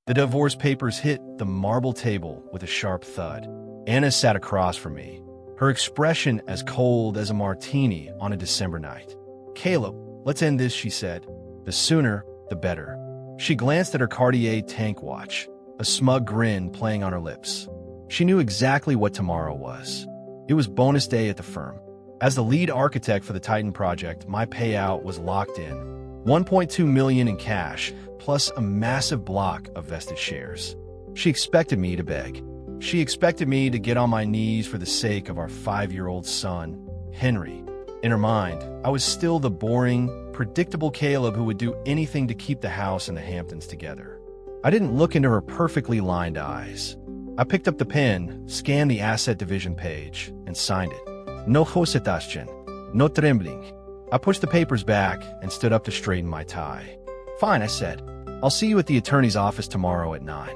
The divorce papers hit the marble table with a sharp thud. Anna sat across from me, her expression as cold as a martini on a December night. "Caleb, let's end this," she said. "The sooner, the better." She glanced at her Cartier tank watch, a smug grin playing on her lips. She knew exactly what tomorrow was. It was bonus day at the firm. As the lead architect for the Titan project, my payout was locked in. $1.2 million in cash, plus a massive block of vested shares. She expected me to beg. She expected me to get on my knees for the sake of our 5-year-old son, Henry. In her mind, I was still the boring, predictable Caleb who would do anything to keep the house and the Hamptons together. I didn't look into her perfectly lined eyes. I picked up the pen, scanned the asset division page, and signed it. No hesitation, no trembling. I pushed the papers back and stood up to straighten my tie. "Fine," I said. "I'll see you at the attorney's office tomorrow at 9.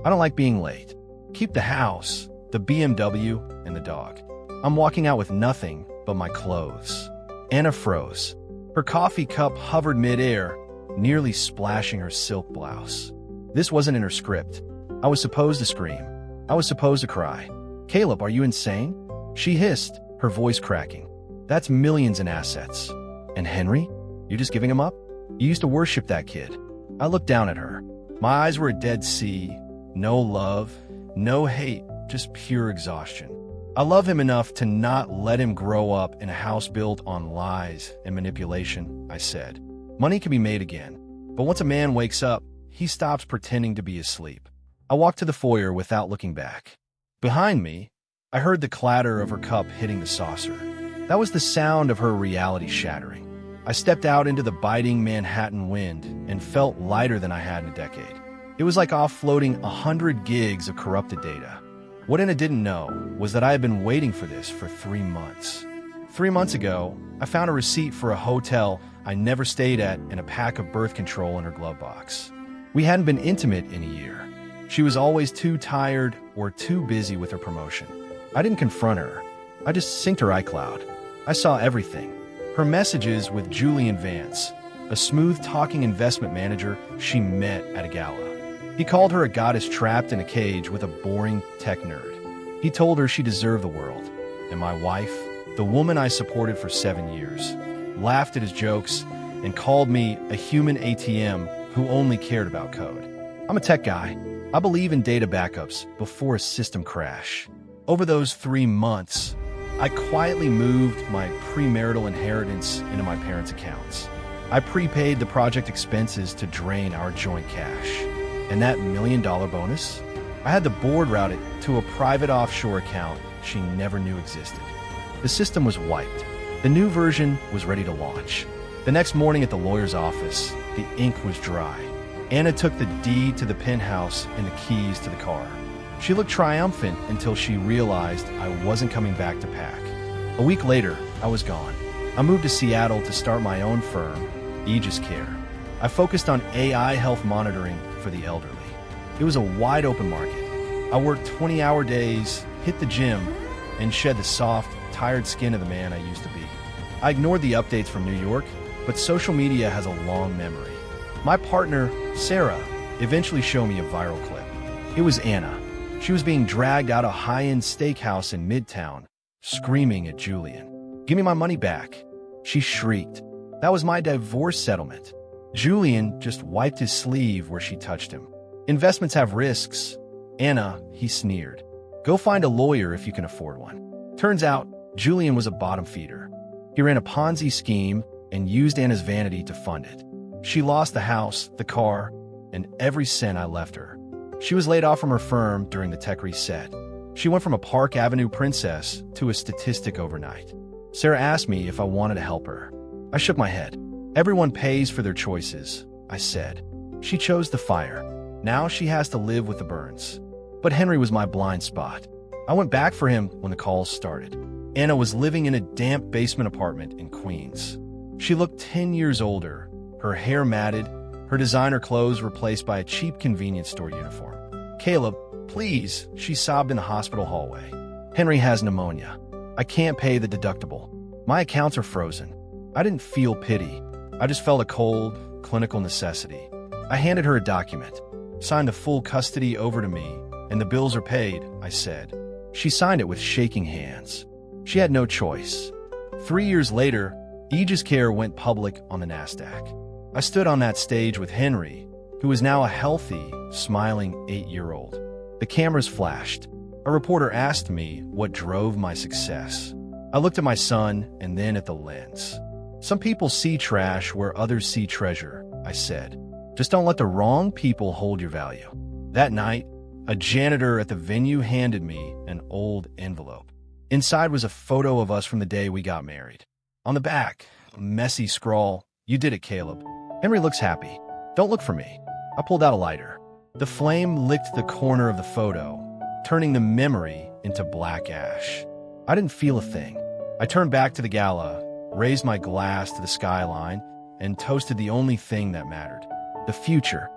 I don't like being late. Keep the house, the BMW, and the dog. I'm walking out with nothing but my clothes." Anna froze. Her coffee cup hovered mid-air, nearly splashing her silk blouse. This wasn't in her script. I was supposed to scream. I was supposed to cry. "Caleb, are you insane?" She hissed, her voice cracking. "That's millions in assets. And Henry? You're just giving him up? You used to worship that kid." I looked down at her. My eyes were a dead sea. No love, no hate, just pure exhaustion. I love him enough to not let him grow up in a house built on lies and manipulation, I said. Money can be made again, but once a man wakes up, he stops pretending to be asleep. I walked to the foyer without looking back. Behind me, I heard the clatter of her cup hitting the saucer. That was the sound of her reality shattering. I stepped out into the biting Manhattan wind and felt lighter than I had in a decade. It was like offloading 100 gigs of corrupted data. What Anna didn't know was that I had been waiting for this for 3 months. 3 months ago, I found a receipt for a hotel I never stayed at and a pack of birth control in her glove box. We hadn't been intimate in a year. She was always too tired or too busy with her promotion. I didn't confront her. I just synced her iCloud. I saw everything. Her messages with Julian Vance, a smooth-talking investment manager she met at a gala. He called her a goddess trapped in a cage with a boring tech nerd. He told her she deserved the world. And my wife, the woman I supported for 7 years, laughed at his jokes and called me a human ATM who only cared about code. I'm a tech guy. I believe in data backups before a system crash. Over those 3 months, I quietly moved my premarital inheritance into my parents' accounts. I prepaid the project expenses to drain our joint cash. And that $1 million bonus? I had the board route it to a private offshore account she never knew existed. The system was wiped. The new version was ready to launch. The next morning at the lawyer's office, the ink was dry. Anna took the deed to the penthouse and the keys to the car. She looked triumphant until she realized I wasn't coming back to pack. A week later, I was gone. I moved to Seattle to start my own firm, Aegis Care. I focused on AI health monitoring for the elderly. It was a wide-open market. I worked 20-hour days, hit the gym, and shed the soft, tired skin of the man I used to be. I ignored the updates from New York, but social media has a long memory. My partner, Sarah, eventually showed me a viral clip. It was Anna. She was being dragged out of a high-end steakhouse in Midtown, screaming at Julian. "Give me my money back." She shrieked. That was my divorce settlement. Julian just wiped his sleeve where she touched him. "Investments have risks." "Anna," he sneered. "Go find a lawyer if you can afford one." Turns out, Julian was a bottom feeder. He ran a Ponzi scheme and used Anna's vanity to fund it. She lost the house, the car, and every cent I left her. She was laid off from her firm during the tech reset. She went from a Park Avenue princess to a statistic overnight. Sarah asked me if I wanted to help her. I shook my head. "Everyone pays for their choices," I said. She chose the fire. Now she has to live with the burns. But Henry was my blind spot. I went back for him when the calls started. Anna was living in a damp basement apartment in Queens. She looked 10 years older, her hair matted, her designer clothes replaced by a cheap convenience store uniform. "Caleb, please," she sobbed in the hospital hallway. "Henry has pneumonia. I can't pay the deductible. My accounts are frozen." I didn't feel pity. I just felt a cold, clinical necessity. I handed her a document. Sign the full custody over to me, and the bills are paid, I said. She signed it with shaking hands. She had no choice. 3 years later, Aegis Care went public on the NASDAQ. I stood on that stage with Henry, who was now a healthy, smiling 8-year-old. The cameras flashed. A reporter asked me what drove my success. I looked at my son and then at the lens. Some people see trash where others see treasure, I said. Just don't let the wrong people hold your value. That night, a janitor at the venue handed me an old envelope. Inside was a photo of us from the day we got married. On the back, a messy scrawl, "You did it, Caleb. Henry looks happy. Don't look for me." I pulled out a lighter. The flame licked the corner of the photo, turning the memory into black ash. I didn't feel a thing. I turned back to the gala, raised my glass to the skyline, and toasted the only thing that mattered: the future.